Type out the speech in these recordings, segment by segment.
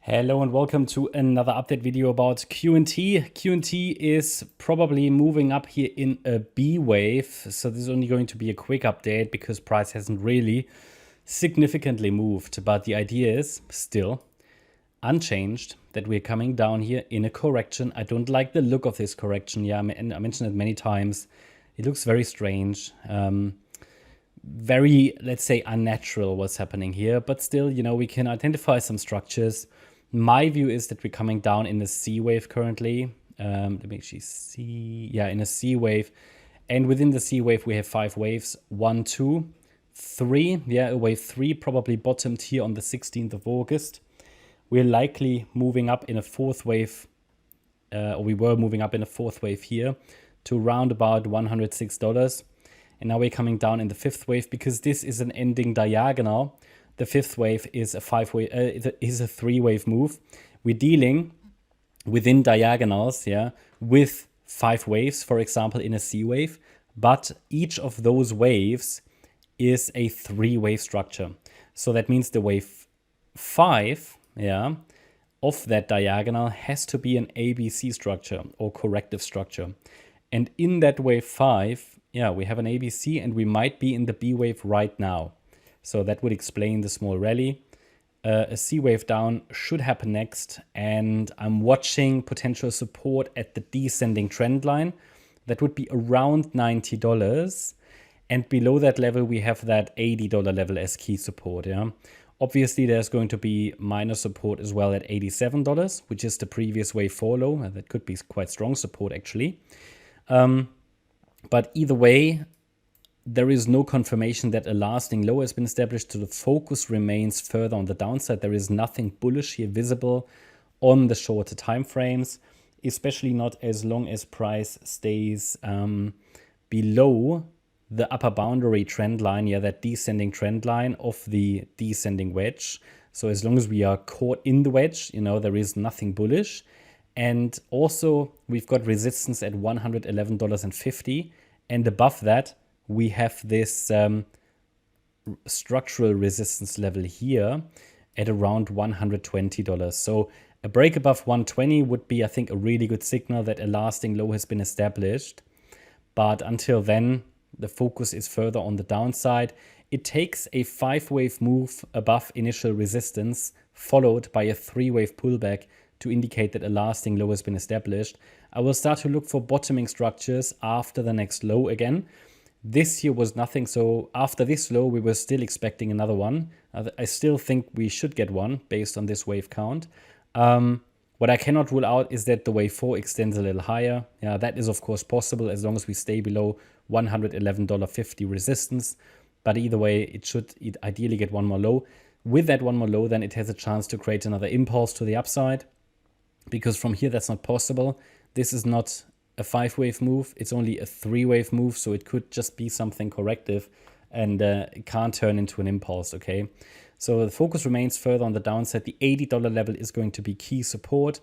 Hello and welcome to another update video about QNT. QNT is probably moving up here in a B wave. So this is only going to be a quick update because price hasn't really significantly moved. But the idea is still unchanged that we're coming down here in a correction. I don't like the look of this correction. Yeah, and I mentioned it many times. It looks very strange. Very, let's say, unnatural what's happening here. But still, you know, we can identify some structures. My view is that we're coming down in a C wave currently. Let me actually see. Yeah, in a C wave. And within the C wave, we have 5 waves. 1, 2, 3. Yeah, wave 3 probably bottomed here on the 16th of August. We're likely moving up in a 4th wave. Or we were moving up in a 4th wave here to around about $106. And now we're coming down in the 5th wave because this is an ending diagonal. The 5th wave is a 3-wave move. We're dealing within diagonals, yeah, with 5 waves, for example, in a C wave. But each of those waves is a 3-wave structure. So that means the wave 5, yeah, of that diagonal has to be an ABC structure or corrective structure. And in that wave 5, yeah, we have an ABC and we might be in the B wave right now. So that would explain the small rally. A C wave down should happen next. And I'm watching potential support at the descending trend line. That would be around $90. And below that level, we have that $80 level as key support. Yeah. Obviously, there's going to be minor support as well at $87, which is the previous wave 4 low. That could be quite strong support, actually. But either way, there is no confirmation that a lasting low has been established, so the focus remains further on the downside. There is nothing bullish here visible on the shorter time frames, especially not as long as price stays below the upper boundary trend line, yeah, that descending trend line of the descending wedge. So as long as we are caught in the wedge, you know, there is nothing bullish. And also we've got resistance at $111.50, and above that we have this structural resistance level here at around $120. So a break above 120 would be, I think, a really good signal that a lasting low has been established. But until then, the focus is further on the downside. It takes a 5-wave move above initial resistance followed by a 3-wave pullback to indicate that a lasting low has been established. I will start to look for bottoming structures after the next low again. This here was nothing, so after this low, we were still expecting another one. I still think we should get one based on this wave count. What I cannot rule out is that the wave 4 extends a little higher. Yeah, that is of course possible as long as we stay below $111.50 resistance. But either way, it should ideally get one more low. With that one more low, then it has a chance to create another impulse to the upside. Because from here, that's not possible. This is not a 5-wave move. It's only a 3-wave move. So it could just be something corrective and it can't turn into an impulse, okay? So the focus remains further on the downside. The $80 level is going to be key support.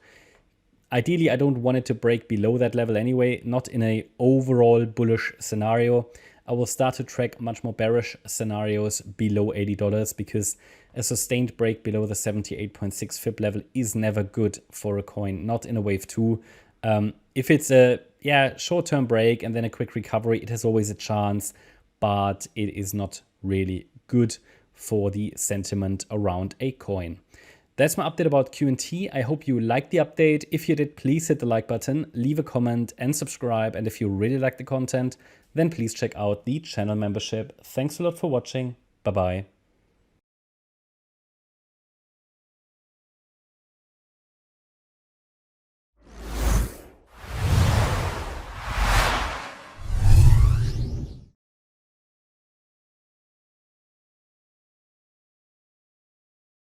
Ideally, I don't want it to break below that level anyway, not in an overall bullish scenario. I will start to track much more bearish scenarios below $80 because a sustained break below the 78.6 fib level is never good for a coin, not in a wave 2. If it's a short-term break and then a quick recovery, it has always a chance, but it is not really good for the sentiment around a coin. That's my update about QNT. I hope you liked the update. If you did, please hit the like button, leave a comment and subscribe. And if you really like the content, then please check out the channel membership. Thanks a lot for watching. Bye-bye.